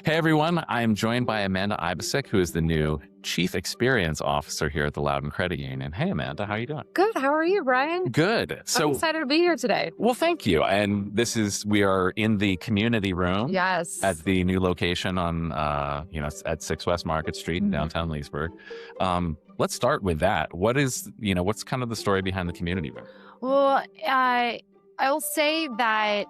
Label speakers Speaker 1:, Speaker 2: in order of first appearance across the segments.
Speaker 1: Hey everyone, I am joined by Amanda Ivicic, who is the new Chief Experience Officer here at the Loudoun Credit Union. Hey Amanda, how are you doing?
Speaker 2: Good. How are you, Brian?
Speaker 1: Good.
Speaker 2: I'm excited to be here today.
Speaker 1: Well, thank you. And we are in the community room
Speaker 2: Yes.
Speaker 1: at the new location on, at 6 West Market Street in downtown Leesburg. Let's start with that. What's kind of the story behind the community room?
Speaker 2: Well, I'll say that,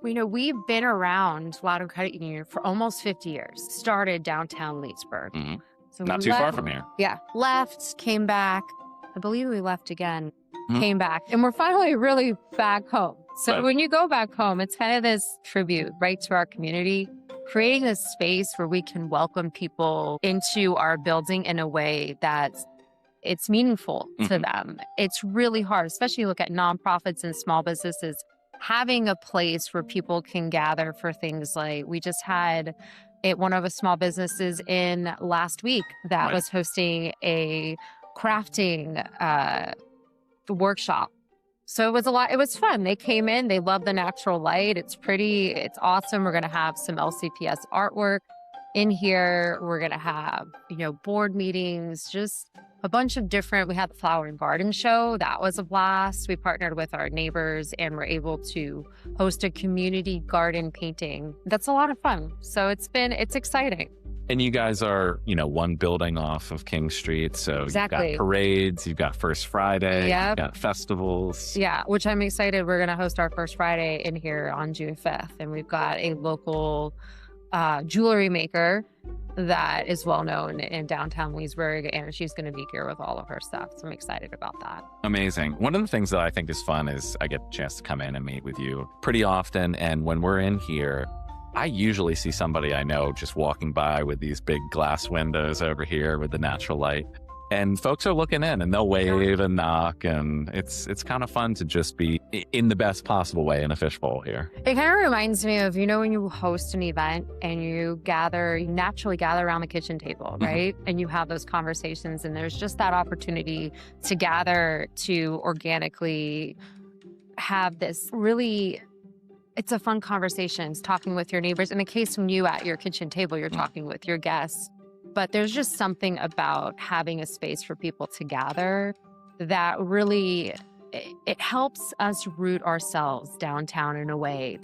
Speaker 2: we've been around Loudoun Credit Union for almost 50 years. Started downtown Leesburg.
Speaker 1: hmm
Speaker 2: So
Speaker 1: Not
Speaker 2: we
Speaker 1: too far
Speaker 2: left-
Speaker 1: from here.
Speaker 2: Yeah. Left, came back. I believe we left again,
Speaker 1: Mhm.
Speaker 2: came back. And we're finally really back home. So
Speaker 1: Right.
Speaker 2: when you go back home, it's kind of this tribute, right, to our community, creating a space where we can welcome people into our building in a way that's it's meaningful to them. It's really hard, especially look at nonprofits and small businesses, having a place where people can gather for things like we just had one of the small businesses in last week that
Speaker 1: Right.
Speaker 2: was hosting a crafting workshop. So it was a lot. It was fun. They came in, they love the natural light. It's pretty, it's awesome. We're going to have some LCPS artwork in here. We're going to have, board meetings, just a bunch of different. We had the flower and garden show. That was a blast. We partnered with our neighbors and were able to host a community garden painting. That's a lot of fun. So it's exciting.
Speaker 1: And you guys are, one building off of King Street. So
Speaker 2: Exactly.
Speaker 1: You've got parades, you've got First Friday,
Speaker 2: Yep.
Speaker 1: you've got festivals.
Speaker 2: Yeah, which I'm excited. We're going to host our first Friday in here on June 5th. And we've got a local jewelry maker that is well known in downtown Leesburg, and she's going to be here with all of her stuff. So I'm excited about that.
Speaker 1: Amazing. One of the things that I think is fun is I get a chance to come in and meet with you pretty often. And when we're in here, I usually see somebody I know just walking by with these big glass windows over here with the natural light. And folks are looking in and they'll wave and knock. And it's kind of fun to just be in the best possible way in a fishbowl here.
Speaker 2: It kind of reminds me of, when you host an event and you naturally gather around the kitchen table, right? And you have those conversations and there's just that opportunity to gather to organically have this really, it's a fun conversation, it's talking with your neighbors. In the case of you at your kitchen table, you're talking with your guests. But there's just something about having a space for people to gather that really, it helps us root ourselves downtown in a way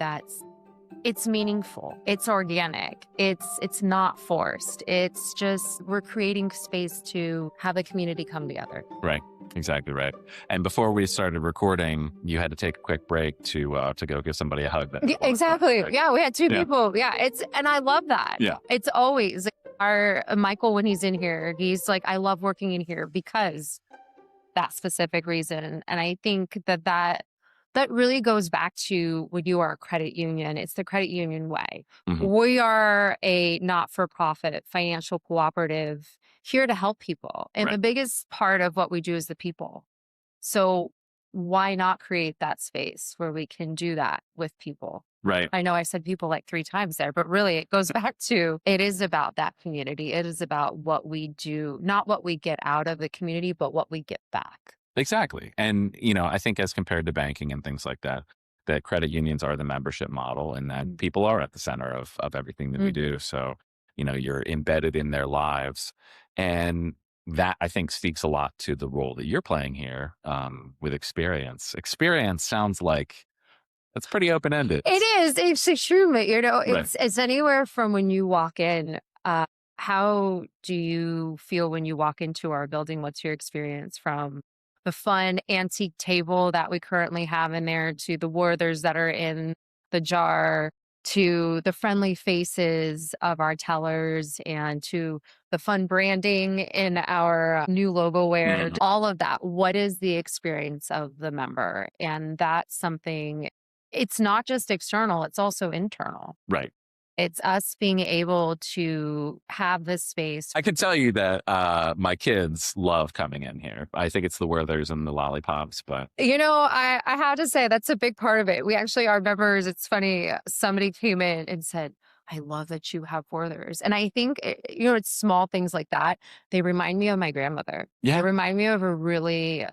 Speaker 2: it's meaningful, it's organic, it's not forced. It's just, we're creating space to have the community come together.
Speaker 1: Right. Exactly right. And before we started recording, you had to take a quick break to go give somebody a hug.
Speaker 2: Exactly.
Speaker 1: Right?
Speaker 2: Yeah, we had two people. Yeah, and I love that.
Speaker 1: Yeah.
Speaker 2: It's always our Michael when he's in here. He's like, I love working in here because that specific reason. And I think that really goes back to when you are a credit union. It's the credit union way. We are a not-for-profit financial cooperative here to help people. And the biggest part of what we do is the people. So why not create that space where we can do that with people?
Speaker 1: Right.
Speaker 2: I know I said people like 3 times there, but really it goes back to, it is about that community. It is about what we do, not what we get out of the community, but what we get back.
Speaker 1: Exactly. And, I think as compared to banking and things like that credit unions are the membership model and that people are at the center of everything that we do. So, you're embedded in their lives. And that, I think, speaks a lot to the role that you're playing here with experience. Experience sounds like it's pretty open-ended.
Speaker 2: It is. It's extreme. It's anywhere from when you walk in. How do you feel when you walk into our building? What's your experience from the fun antique table that we currently have in there to the Werthers that are in the jar, to the friendly faces of our tellers and to the fun branding in our new logo wear, all of that. What is the experience of the member? And that's something, it's not just external, it's also internal.
Speaker 1: Right.
Speaker 2: It's us being able to have this space.
Speaker 1: I can tell you that my kids love coming in here. I think it's the Werthers and the lollipops, but
Speaker 2: I have to say that's a big part of it. We actually, our members, it's funny, somebody came in and said, I love that you have Werthers. And I think, it's small things like that. They remind me of my grandmother.
Speaker 1: Yeah.
Speaker 2: They remind me of a really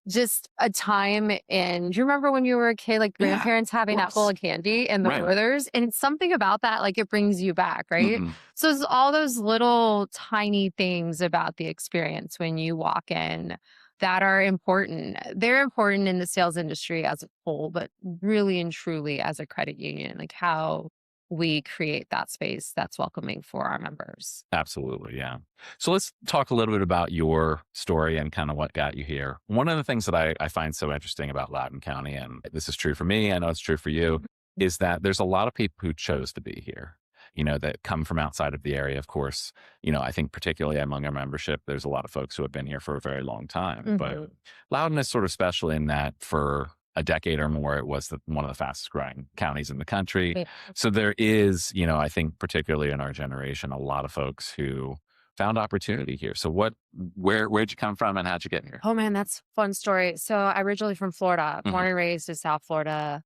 Speaker 2: just a time in do you remember when you were a kid, like,
Speaker 1: Yeah,
Speaker 2: grandparents
Speaker 1: of
Speaker 2: having that bowl
Speaker 1: course.
Speaker 2: of candy and the
Speaker 1: Right.
Speaker 2: Werthers? And it's something about that, like, it brings you back, right?
Speaker 1: Mhm.
Speaker 2: So it's all those little tiny things about the experience when you walk in that are important. They're important in the sales industry as a whole, but really and truly as a credit union, like, how we create that space that's welcoming for our members.
Speaker 1: Absolutely, yeah. So let's talk a little bit about your story and kind of what got you here. One of the things that I find so interesting about Loudoun County, and this is true for me, I know it's true for you, is that there's a lot of people who chose to be here, that come from outside of the area, of course. I think particularly among our membership, there's a lot of folks who have been here for a very long time. But
Speaker 2: Mhm.
Speaker 1: Loudoun is sort of special in that for a decade or more, it was one of the fastest growing counties in the country.
Speaker 2: Yeah.
Speaker 1: So there is, I think particularly in our generation, a lot of folks who found opportunity here. So where'd you come from and how'd you get here?
Speaker 2: Oh, man, that's a fun story. So, I'm originally from Florida,
Speaker 1: Mhm.
Speaker 2: born and raised in South Florida.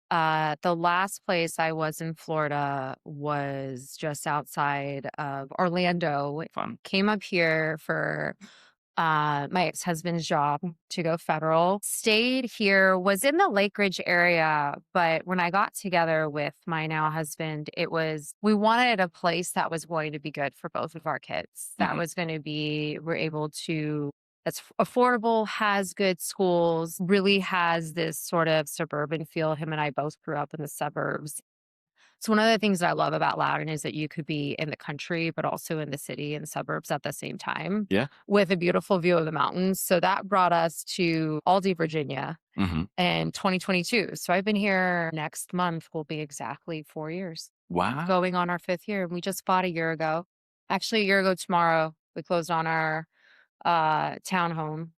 Speaker 2: The last place I was in Florida was just outside of Orlando.
Speaker 1: Fun.
Speaker 2: Came up here for my ex-husband's job to go federal. Stayed here, was in the Lake Ridge area, but when I got together with my now husband, we wanted a place that was going to be good for both of our kids. That
Speaker 1: Mhm.
Speaker 2: was going to be we're able to that's affordable, has good schools, really has this sort of suburban feel. Him and I both grew up in the suburbs. So one of the things that I love about Loudoun is that you could be in the country, but also in the city and suburbs at the same time
Speaker 1: Yeah.
Speaker 2: with a beautiful view of the mountains. So that brought us to Aldie, Virginia
Speaker 1: Mhm.
Speaker 2: in 2022. So I've been here next month will be exactly 4 years,
Speaker 1: Wow.
Speaker 2: going on our fifth year. We just bought a year ago. Actually, a year ago tomorrow, we closed on our townhome.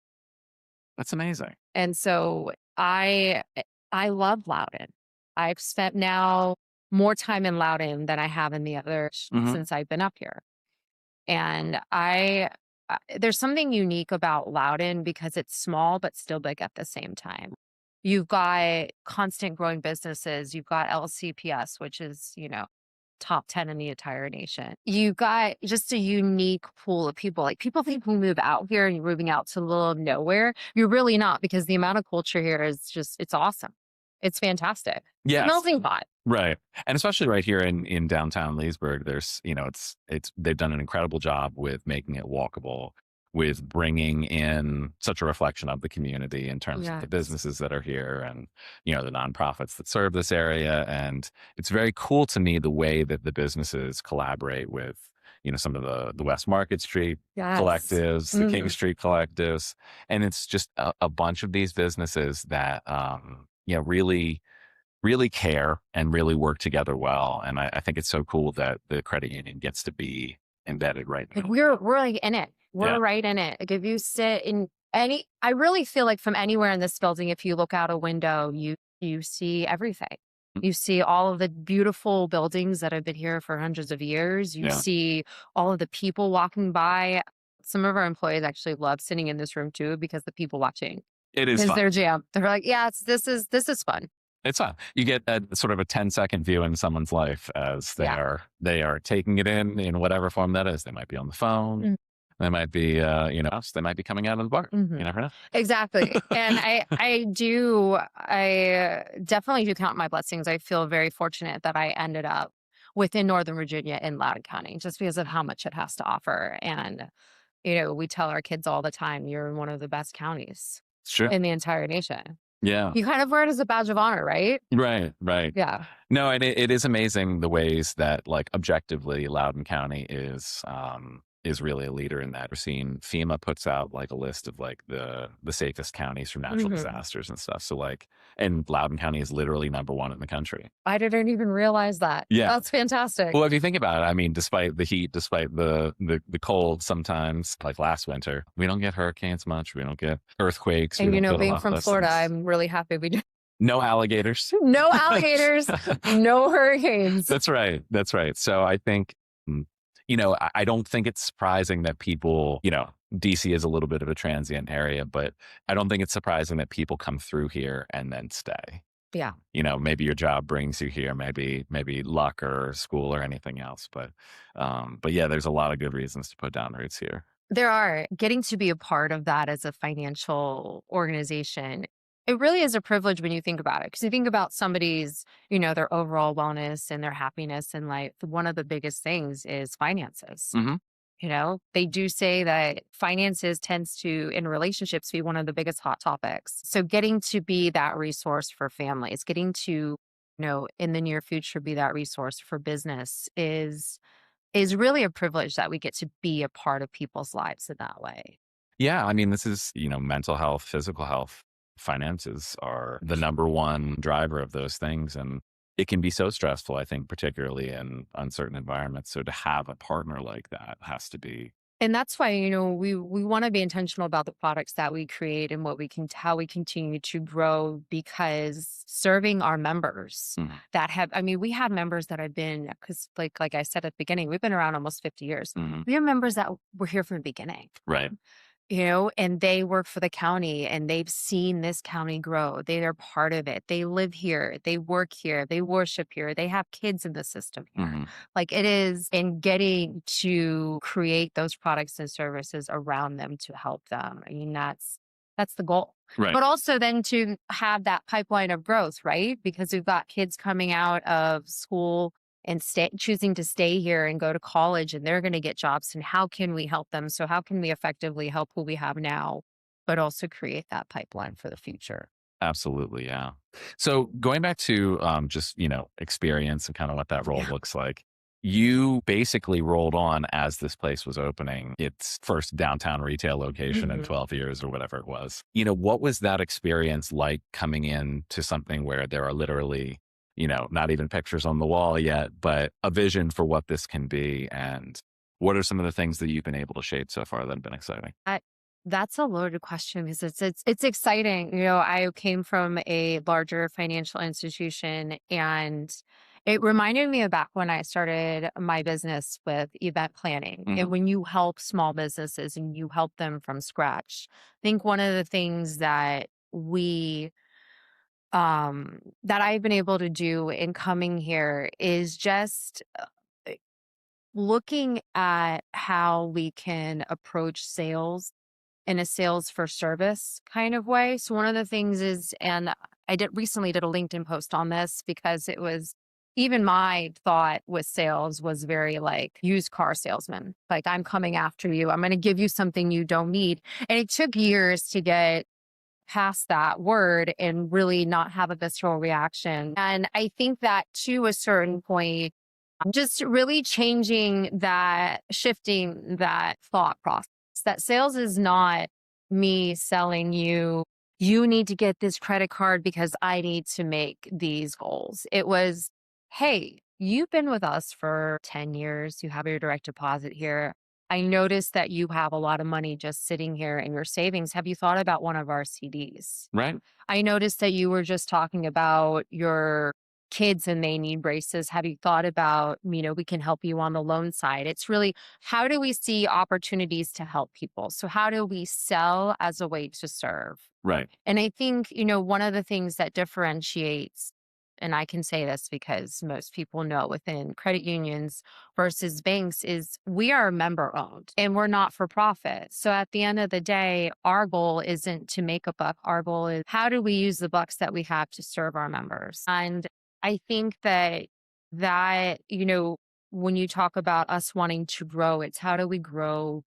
Speaker 1: That's amazing.
Speaker 2: And so I love Loudoun. I've spent now more time in Loudoun than I have in the others
Speaker 1: Mhm.
Speaker 2: since I've been up here. And there's something unique about Loudoun because it's small but still big at the same time. You've got constant growing businesses. You've got LCPS, which is, top 10 in the entire nation. You got just a unique pool of people. Like people think we move out here and you're moving out to the middle of nowhere. You're really not because the amount of culture here is it's awesome. It's fantastic. It's a
Speaker 1: Yes.
Speaker 2: melting pot.
Speaker 1: Right. And especially right here in downtown Leesburg, there's, it's they've done an incredible job with making it walkable, with bringing in such a reflection of the community in terms of the
Speaker 2: Yes.
Speaker 1: businesses that are here and, the nonprofits that serve this area. And it's very cool to me the way that the businesses collaborate with, some of the West Market Street
Speaker 2: Yes.
Speaker 1: collectives, the King
Speaker 2: Mhm.
Speaker 1: Street collectives. And it's just a bunch of these businesses that, really care and really work together well. And I think it's so cool that the credit union gets to be embedded right
Speaker 2: Like
Speaker 1: now.
Speaker 2: we're like in it.
Speaker 1: Yeah.
Speaker 2: We're right in it. Like if you sit in I really feel like from anywhere in this building, if you look out a window, you see everything.
Speaker 1: Mm.
Speaker 2: You see all of the beautiful buildings that have been here for hundreds of years. You
Speaker 1: Yeah.
Speaker 2: see all of the people walking by. Some of our employees actually love sitting in this room too because the people watching
Speaker 1: It is
Speaker 2: is
Speaker 1: fun.
Speaker 2: their jam. They're like, yeah, this is fun.
Speaker 1: It's fun. You get a sort of a 10-second view in someone's life as they
Speaker 2: Yeah.
Speaker 1: are taking it in whatever form that is. They might be on the phone. They might be, they might be coming out of the bar.
Speaker 2: Mhm.
Speaker 1: You never know.
Speaker 2: Exactly. And I definitely do count my blessings. I feel very fortunate that I ended up within Northern Virginia in Loudoun County just because of how much it has to offer. And, we tell our kids all the time, you're in one of the best counties
Speaker 1: It's true.
Speaker 2: in the entire nation.
Speaker 1: Yeah.
Speaker 2: You kind of wear it as a badge of honor, right?
Speaker 1: Right. Right.
Speaker 2: Yeah.
Speaker 1: No, and it is amazing the ways that, like, objectively, Loudoun County is really a leader in that. We're seeing FEMA puts out like a list of like the safest counties from natural
Speaker 2: Mhm.
Speaker 1: disasters and stuff. So like, and Loudoun County is literally number one in the country.
Speaker 2: I didn't even realize that.
Speaker 1: Yeah.
Speaker 2: That's fantastic.
Speaker 1: Well, if you think about it, I mean, despite the heat, despite the cold, sometimes like last winter, we don't get hurricanes much. We don't get earthquakes. We
Speaker 2: And,
Speaker 1: don't get a
Speaker 2: being
Speaker 1: lot
Speaker 2: from
Speaker 1: of those
Speaker 2: Florida,
Speaker 1: things.
Speaker 2: I'm really happy we do.
Speaker 1: No alligators.
Speaker 2: No alligators, no hurricanes.
Speaker 1: That's right. That's right. So I think, mm, I don't think it's surprising that people, DC is a little bit of a transient area, but I don't think it's surprising that people come through here and then stay.
Speaker 2: Yeah.
Speaker 1: Maybe your job brings you here, maybe luck or school or anything else, but yeah, there's a lot of good reasons to put down roots here.
Speaker 2: There are. Getting to be a part of that as a financial organization, it really is a privilege when you think about it. Because you think about somebody's, their overall wellness and their happiness in life, one of the biggest things is finances.
Speaker 1: Hmm.
Speaker 2: They do say that finances tends to, in relationships, be one of the biggest hot topics. So getting to be that resource for families, getting to, in the near future, be that resource for business is really a privilege that we get to be a part of people's lives in that way.
Speaker 1: Yeah, I mean, this is, mental health, physical health, finances are the number one driver of those things. And it can be so stressful, I think, particularly in uncertain environments. So to have a partner like that has to be.
Speaker 2: And that's why, we want to be intentional about the products that we create and what we can how we continue to grow, because serving our members
Speaker 1: Mhm,
Speaker 2: that have, I mean, we have members that have been, because like I said at the beginning, we've been around almost 50 years.
Speaker 1: mhm.
Speaker 2: We have members that were here from the beginning.
Speaker 1: Right.
Speaker 2: And they work for the county and they've seen this county grow. They are part of it. They live here, they work here, they worship here, they have kids in the system here.
Speaker 1: Hmm.
Speaker 2: Like it is, and getting to create those products and services around them to help them. I mean, that's the goal.
Speaker 1: Right.
Speaker 2: But also then to have that pipeline of growth, right? Because we've got kids coming out of school and choosing to stay here and go to college, and they're going to get jobs, and how can we help them? So how can we effectively help who we have now, but also create that pipeline for the future?
Speaker 1: Absolutely. Yeah. So going back to just, experience and kind of what that role
Speaker 2: Yeah.
Speaker 1: looks like, you basically rolled on as this place was opening its first downtown retail location in
Speaker 2: Mhm.
Speaker 1: 12 years or whatever it was. What was that experience like coming in to something where there are literally, not even pictures on the wall yet, but a vision for what this can be? And what are some of the things that you've been able to shape so far that have been exciting?
Speaker 2: I, that's a loaded question because it's exciting. I came from a larger financial institution, and it reminded me of back when I started my business with event planning. And
Speaker 1: Hmm.
Speaker 2: when you help small businesses and you help them from scratch, I think one of the things that I've been able to do in coming here is just looking at how we can approach sales in a sales for service kind of way. So one of the things is, and I did a LinkedIn post on this because it was, even my thought with sales was very like used car salesman. Like, I'm coming after you. I'm going to give you something you don't need. And it took years to get past that word and really not have a visceral reaction. And I think that to a certain point, just really shifting that thought process, that sales is not me selling you, you need to get this credit card because I need to make these goals. It was, hey, you've been with us for 10 years. You have your direct deposit here. I noticed that you have a lot of money just sitting here in your savings. Have you thought about one of our CDs?
Speaker 1: Right.
Speaker 2: I noticed that you were just talking about your kids and they need braces. Have you thought about, we can help you on the loan side? It's really, how do we see opportunities to help people? So how do we sell as a way to serve?
Speaker 1: Right.
Speaker 2: And I think, one of the things that differentiates, and I can say this because most people know within credit unions versus banks, is we are member owned and we're not for profit. So at the end of the day, our goal isn't to make a buck. Our goal is, how do we use the bucks that we have to serve our members? And I think that, when you talk about us wanting to grow, it's how do we grow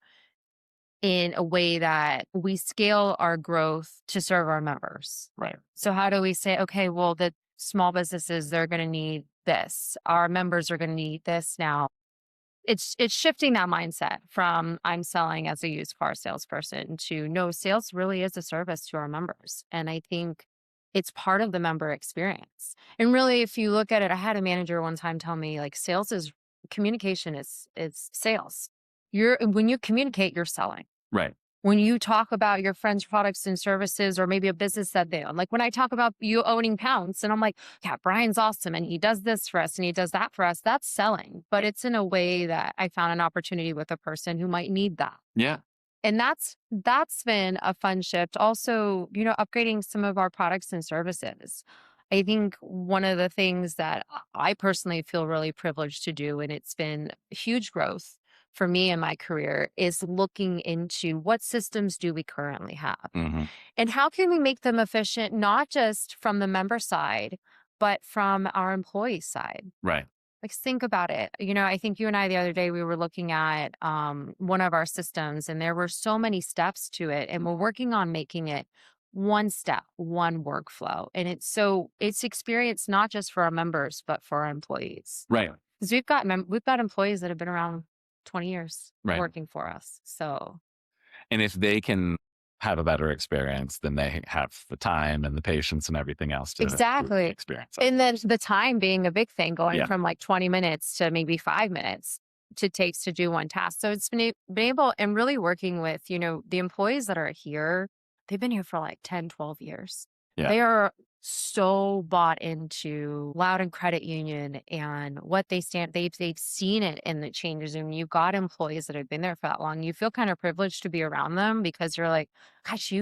Speaker 2: in a way that we scale our growth to serve our members.
Speaker 1: Right.
Speaker 2: So how do we say, okay, well, the small businesses, they're going to need this. Our members are going to need this now. It's shifting that mindset from I'm selling as a used car salesperson to no, sales really is a service to our members. And I think it's part of the member experience. And really, if you look at it, I had a manager one time tell me like sales is communication is sales. When you communicate, you're selling.
Speaker 1: Right.
Speaker 2: When you talk about your friends' products and services, or maybe a business that they own, like when I talk about you owning Pounds and I'm like, yeah, Brian's awesome and he does this for us and he does that for us, that's selling. But it's in a way that I found an opportunity with a person who might need that.
Speaker 1: Yeah.
Speaker 2: And that's been a fun shift. Also, upgrading some of our products and services. I think one of the things that I personally feel really privileged to do, and it's been huge growth for me in my career is looking into what systems do we currently have
Speaker 1: Hmm.
Speaker 2: and how can we make them efficient, not just from the member side, but from our employee side.
Speaker 1: Right.
Speaker 2: Like, think about it. I think you and I the other day, we were looking at one of our systems, and there were so many steps to it. And we're working on making it one step, one workflow. And it's experience not just for our members, but for our employees.
Speaker 1: Right.
Speaker 2: Because we've got employees that have been around 20 years
Speaker 1: Right.
Speaker 2: working for us. So
Speaker 1: And if they can have a better experience, then they have the time and the patience and everything else to truly
Speaker 2: exactly.
Speaker 1: experience it.
Speaker 2: And then the time being a big thing, going
Speaker 1: Yeah.
Speaker 2: from like 20 minutes to maybe 5 minutes to takes to do one task. So it's been able and really working with, the employees that are here, they've been here for like 10, 12 years.
Speaker 1: Yeah.
Speaker 2: They are so bought into Loudoun Credit Union and what they stand. They've seen it in the changes. And you've got employees that have been there for that long. You feel kind of privileged to be around them because you're like, gosh,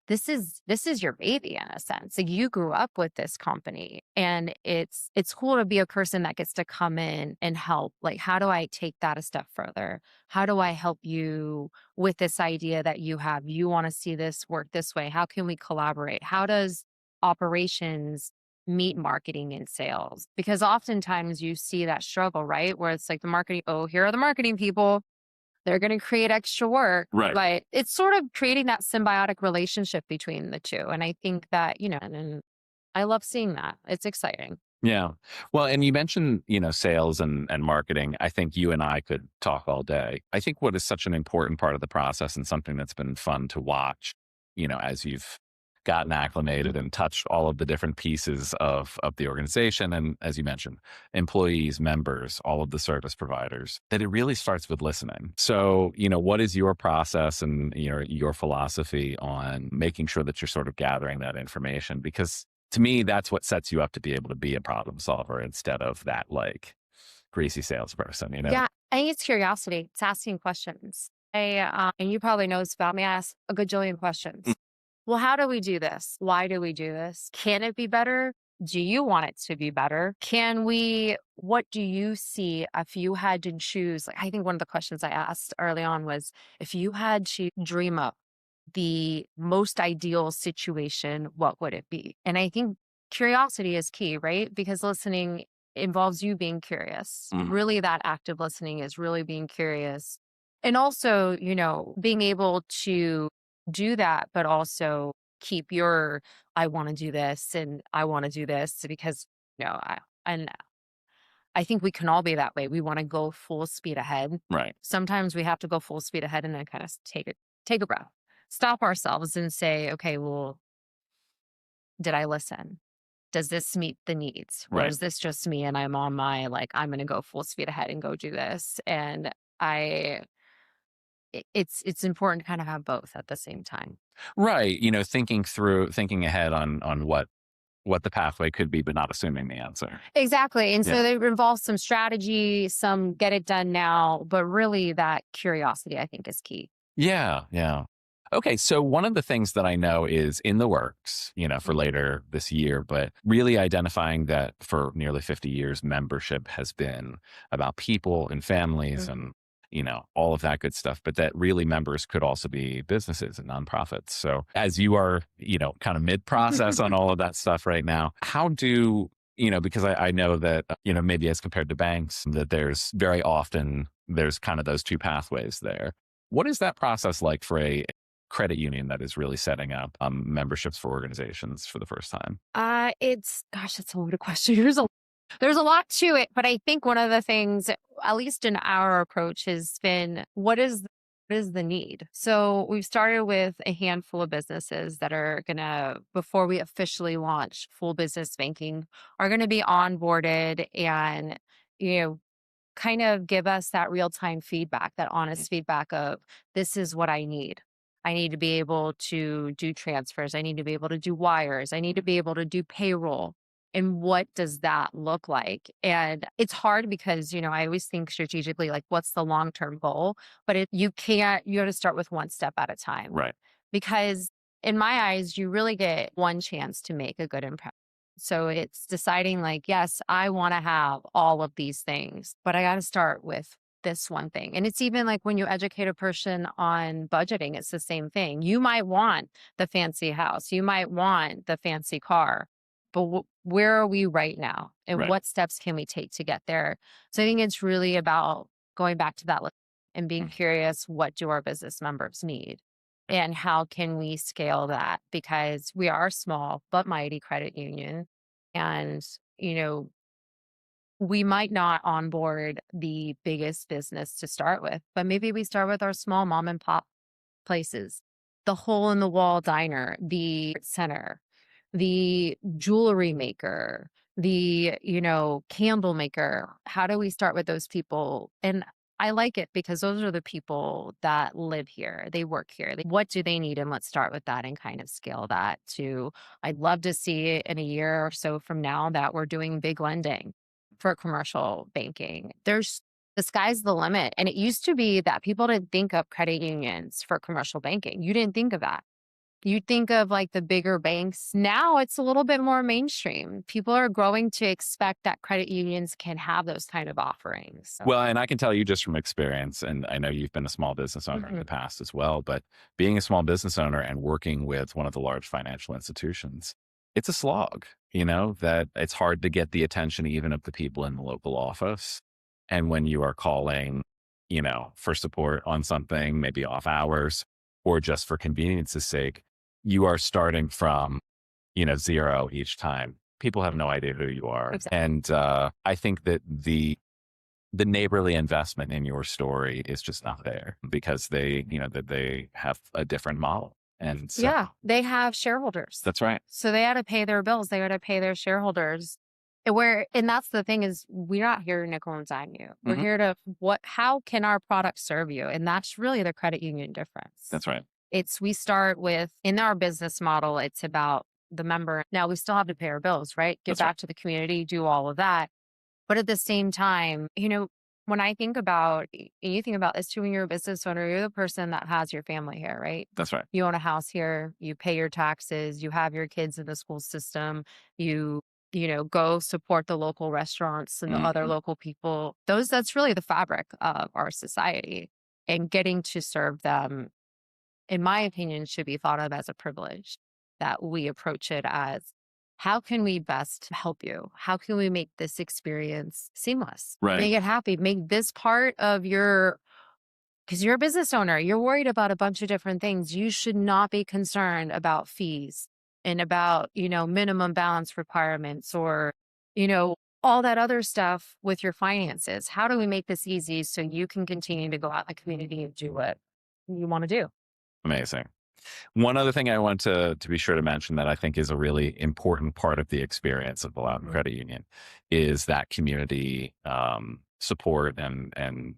Speaker 2: this is your baby in a sense. Like, you grew up with this company, and it's cool to be a person that gets to come in and help. Like, how do I take that a step further? How do I help you with this idea that you have? You want to see this work this way. How can we collaborate? How does operations meet marketing and sales? Because oftentimes you see that struggle, right? Where it's like the marketing, oh, here are the marketing people. They're going to create extra work,
Speaker 1: Right.
Speaker 2: but it's sort of creating that symbiotic relationship between the two. And I think that, and I love seeing that. It's exciting.
Speaker 1: Yeah. Well, and you mentioned, sales and marketing. I think you and I could talk all day. I think what is such an important part of the process and something that's been fun to watch, as you've gotten acclimated and touched all of the different pieces of the organization. And as you mentioned, employees, members, all of the service providers, that it really starts with listening. So, what is your process and your philosophy on making sure that you're sort of gathering that information? Because to me, that's what sets you up to be able to be a problem solver instead of that like greasy salesperson.
Speaker 2: Yeah. I think it's curiosity. It's asking questions. And you probably know this about me. I ask a gajillion
Speaker 1: Mm.
Speaker 2: questions. Well, how do we do this? Why do we do this? Can it be better? Do you want it to be better? What do you see if you had to choose? Like, I think one of the questions I asked early on was, if you had to dream up the most ideal situation, what would it be? And I think curiosity is key, right? Because listening involves you being curious.
Speaker 1: Mhm.
Speaker 2: Really, that active listening is really being curious. And also, being able to do that, but also keep your, I want to do this and I want to do this because, and I think we can all be that way. We want to go full speed ahead.
Speaker 1: Right.
Speaker 2: Sometimes we have to go full speed ahead and then kind of take a breath, stop ourselves and say, okay, well, did I listen? Does this meet the needs? Or
Speaker 1: Right.
Speaker 2: is this just me and I'm on my, like, I'm going to go full speed ahead and go do this? And I, it's important to kind of have both at the same time.
Speaker 1: Right. Thinking ahead on what the pathway could be, but not assuming the answer.
Speaker 2: Exactly. And
Speaker 1: Yeah.
Speaker 2: so they involve some strategy, some get it done now, but really that curiosity, I think, is key.
Speaker 1: Yeah. Yeah. Okay. So one of the things that I know is in the works, for
Speaker 2: Mhm.
Speaker 1: later this year, but really identifying that for nearly 50 years, membership has been about people and families
Speaker 2: Mhm.
Speaker 1: and, all of that good stuff. But that really members could also be businesses and nonprofits. So as you are, kind of mid process on all of that stuff right now, how do, because I know that, maybe as compared to banks, that there's kind of those two pathways there. What is that process like for a credit union that is really setting up memberships for organizations for the first time?
Speaker 2: It's gosh, that's a loaded question. There's a lot to it, but I think one of the things, at least in our approach, has been what is the need? So we've started with a handful of businesses that are gonna, before we officially launch full business banking, are gonna be onboarded and you know kind of give us that real time feedback, that
Speaker 1: Mm.
Speaker 2: honest feedback of, this is what I need. I need to be able to do transfers. I need to be able to do wires. I need to be able to do payroll. And what does that look like? And it's hard because, I always think strategically, like, what's the long term goal? But you got to start with one step at a time.
Speaker 1: Right.
Speaker 2: Because in my eyes, you really get one chance to make a good impact. So it's deciding, like, yes, I want to have all of these things, but I got to start with this one thing. And it's even like when you educate a person on budgeting, it's the same thing. You might want the fancy house, you might want the fancy car, but where are we right now? And
Speaker 1: Right.
Speaker 2: what steps can we take to get there? So I think it's really about going back to that and being
Speaker 1: Mm.
Speaker 2: curious, what do our business members need? And how can we scale that? Because we are a small but mighty credit union. And, you know, we might not onboard the biggest business to start with, but maybe we start with our small mom and pop places, the hole in the wall diner, the center, the jewelry maker, the, candle maker. How do we start with those people? And I like it because those are the people that live here. They work here. What do they need? And let's start with that and kind of scale that to, I'd love to see it in a year or so from now that we're doing big lending for commercial banking. The sky's the limit. And it used to be that people didn't think of credit unions for commercial banking. You didn't think of that. You think of like the bigger banks. Now it's a little bit more mainstream. People are growing to expect that credit unions can have those kind of offerings. So,
Speaker 1: Well, and I can tell you just from experience, and I know you've been a small business owner in the past as well, but being a small business owner and working with one of the large financial institutions, it's a slog, that it's hard to get the attention even of the people in the local office. And when you are calling, for support on something, maybe off hours or just for convenience's sake, you are starting from, zero each time. People have no idea who you are.
Speaker 2: exactly.
Speaker 1: And I think that the neighborly investment in your story is just not there because they have a different model. And so
Speaker 2: Yeah, they have shareholders.
Speaker 1: that's right.
Speaker 2: So they had to pay their bills. They had to pay their shareholders. And that's the thing is we're not here to nickel and dime you. We're
Speaker 1: Mhm.
Speaker 2: here to how can our product serve you? And that's really the credit union difference.
Speaker 1: That's right.
Speaker 2: We start with, in our business model, it's about the member. Now we still have to pay our bills, right? Give
Speaker 1: That's right.
Speaker 2: back to the community, do all of that. But at the same time, when I think about, and you think about this too, when you're a business owner, you're the person that has your family here, right?
Speaker 1: That's right.
Speaker 2: You own a house here, you pay your taxes, you have your kids in the school system, go support the local restaurants and the other
Speaker 1: Mhm.
Speaker 2: local people. That's really the fabric of our society. And getting to serve them, in my opinion, should be thought of as a privilege, that we approach it as, how can we best help you? How can we make this experience seamless?
Speaker 1: Right.
Speaker 2: Make it happy, make this part of because you're a business owner, you're worried about a bunch of different things. You should not be concerned about fees and about, minimum balance requirements or, all that other stuff with your finances. How do we make this easy so you can continue to go out in the community and do what you want to do?
Speaker 1: Amazing. One other thing I want to be sure to mention that I think is a really important part of the experience of the Loudoun Credit Union is that community support and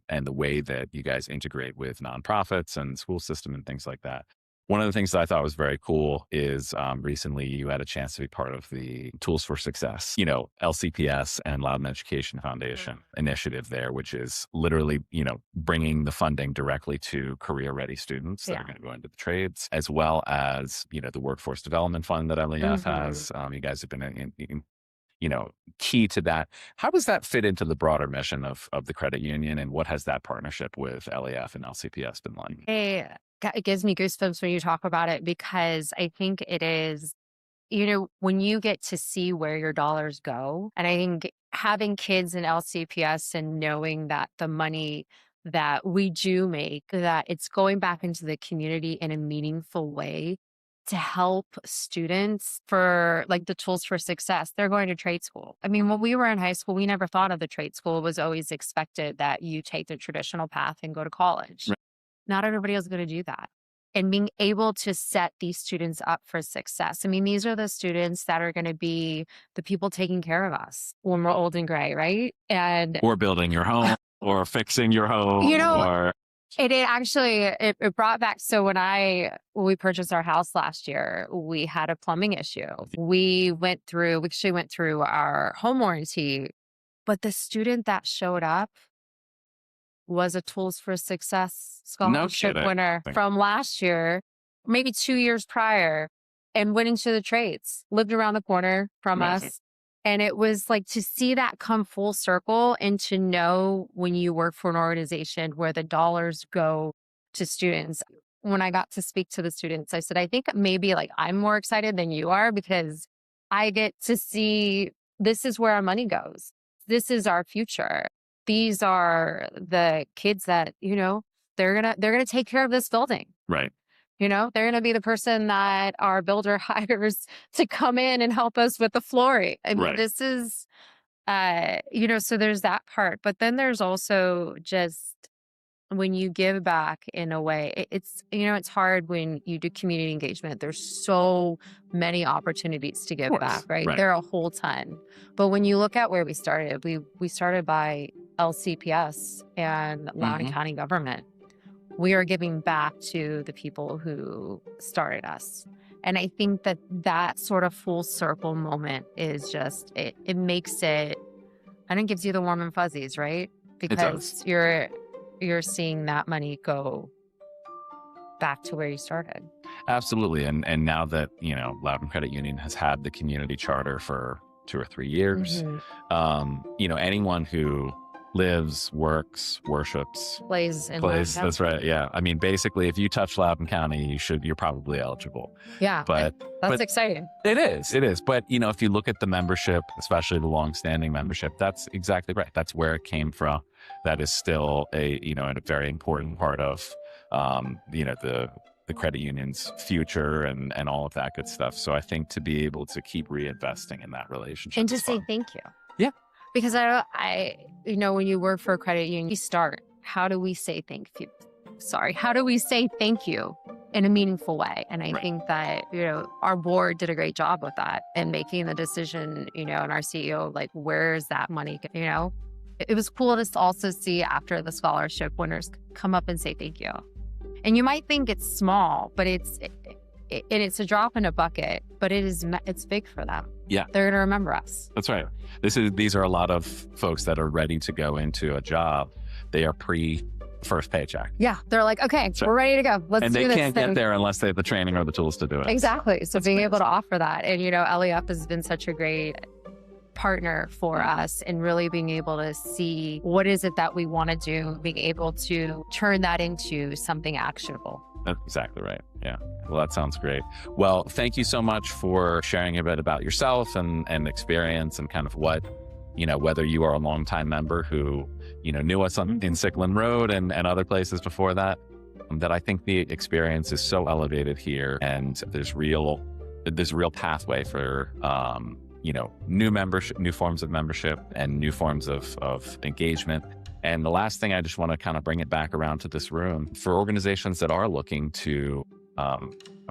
Speaker 1: the way that you guys integrate with nonprofits and school system and things like that. One of the things that I thought was very cool is recently you had a chance to be part of the Tools for Success, LCPS and Loudoun Education Foundation initiative there, which is literally, bringing the funding directly to career-ready students that are going to go into the trades, as well as, the Workforce Development Fund that LEF has. You guys have been key to that. How does that fit into the broader mission of the credit union, and what has that partnership with LEF and LCPS been like?
Speaker 2: It gives me goosebumps when you talk about it because I think it is, when you get to see where your dollars go, and I think having kids in LCPS and knowing that the money that we do make, that it's going back into the community in a meaningful way to help students for like the tools for success. They're going to trade school. I mean, when we were in high school, we never thought of the trade school. It was always expected that you take the traditional path and go to college.
Speaker 1: Right.
Speaker 2: Not everybody is going to do that. And being able to set these students up for success. I mean, these are the students that are going to be the people taking care of us when we're old and gray, right?
Speaker 1: Or building your home or fixing your home or
Speaker 2: it brought back. So when we purchased our house last year, we had a plumbing issue. We actually went through our home warranty, but the student that showed up was a Tools for Success scholarship winner from last year, maybe 2 years prior, and went into the trades, lived around the corner from us. And it was like to see that come full circle and to know when you work for an organization where the dollars go to students. When I got to speak to the students, I said, I think maybe like I'm more excited than you are because I get to see this is where our money goes. This is our future. These are the kids that, they're gonna take care of this building.
Speaker 1: Right.
Speaker 2: They're going to be the person that our builder hires to come in and help us with the flooring. I mean,
Speaker 1: Right.
Speaker 2: this is, so there's that part. But then there's also just when you give back in a way, it's hard when you do community engagement. There's so many opportunities to give back, right?
Speaker 1: Right.
Speaker 2: There are a whole ton. But when you look at where we started, we started by LCPS and Loudoun County government. We are giving back to the people who started us. And I think that sort of full circle moment is just, it makes it, and it gives you the warm and fuzzies, right? Because you're seeing that money go back to where you started.
Speaker 1: Absolutely. And now that, Loudoun Credit Union has had the community charter for 2 or 3 years, anyone who lives, works, worships,
Speaker 2: plays.
Speaker 1: That's right. Yeah. I mean, basically, if you touch Loudoun County, you're probably eligible.
Speaker 2: Yeah.
Speaker 1: But
Speaker 2: that's exciting.
Speaker 1: It is. But, if you look at the membership, especially the longstanding membership, that's exactly right. That's where it came from. That is still a very important part of, the credit union's future and all of that good stuff. So I think to be able to keep reinvesting in that relationship
Speaker 2: and to say thank you.
Speaker 1: Yeah.
Speaker 2: Because when you work for a credit union, you start, how do we say thank you? How do we say thank you in a meaningful way? And I think that, our board did a great job with that and making the decision, and our CEO, like, where's that money? It was cool to also see after the scholarship winners come up and say thank you. And you might think it's small, but it's a drop in a bucket, but it's big for them.
Speaker 1: Yeah.
Speaker 2: They're going to remember us.
Speaker 1: That's right. These are a lot of folks that are ready to go into a job. They are first paycheck.
Speaker 2: Yeah. They're like, okay, we're ready to go. Let's do this.
Speaker 1: And they can't get there unless they have the training or the tools to do it.
Speaker 2: Exactly. So being able to offer that. And, LEF has been such a great partner for us and really being able to see what is it that we want to do, being able to turn that into something actionable.
Speaker 1: That's exactly right. Yeah. Well, that sounds great. Well, thank you so much for sharing a bit about yourself and experience and kind of what, whether you are a longtime member who, knew us in Sickland Road and other places before that I think the experience is so elevated here and there's real pathway for, new membership, new forms of membership and new forms of engagement. And the last thing, I just want to kind of bring it back around to this room for organizations that are looking to have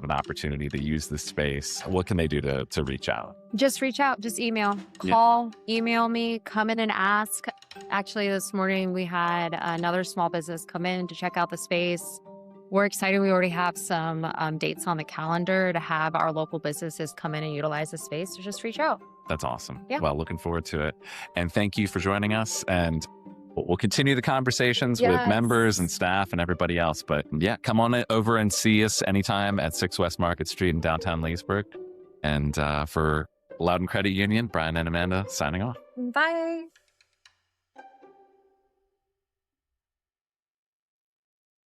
Speaker 1: an opportunity to use this space. What can they do to reach out?
Speaker 2: Just reach out, just email, call, email me, come in and ask. Actually, this morning we had another small business come in to check out the space. We're excited. We already have some dates on the calendar to have our local businesses come in and utilize the space. So just reach out.
Speaker 1: That's awesome.
Speaker 2: Yeah.
Speaker 1: Well, looking forward to it. And thank you for joining us. And we'll continue the conversations with members and staff and everybody else. But yeah, come on over and see us anytime at 6 West Market Street in downtown Leesburg. And for Loudoun Credit Union, Brian and Amanda signing off.
Speaker 2: Bye.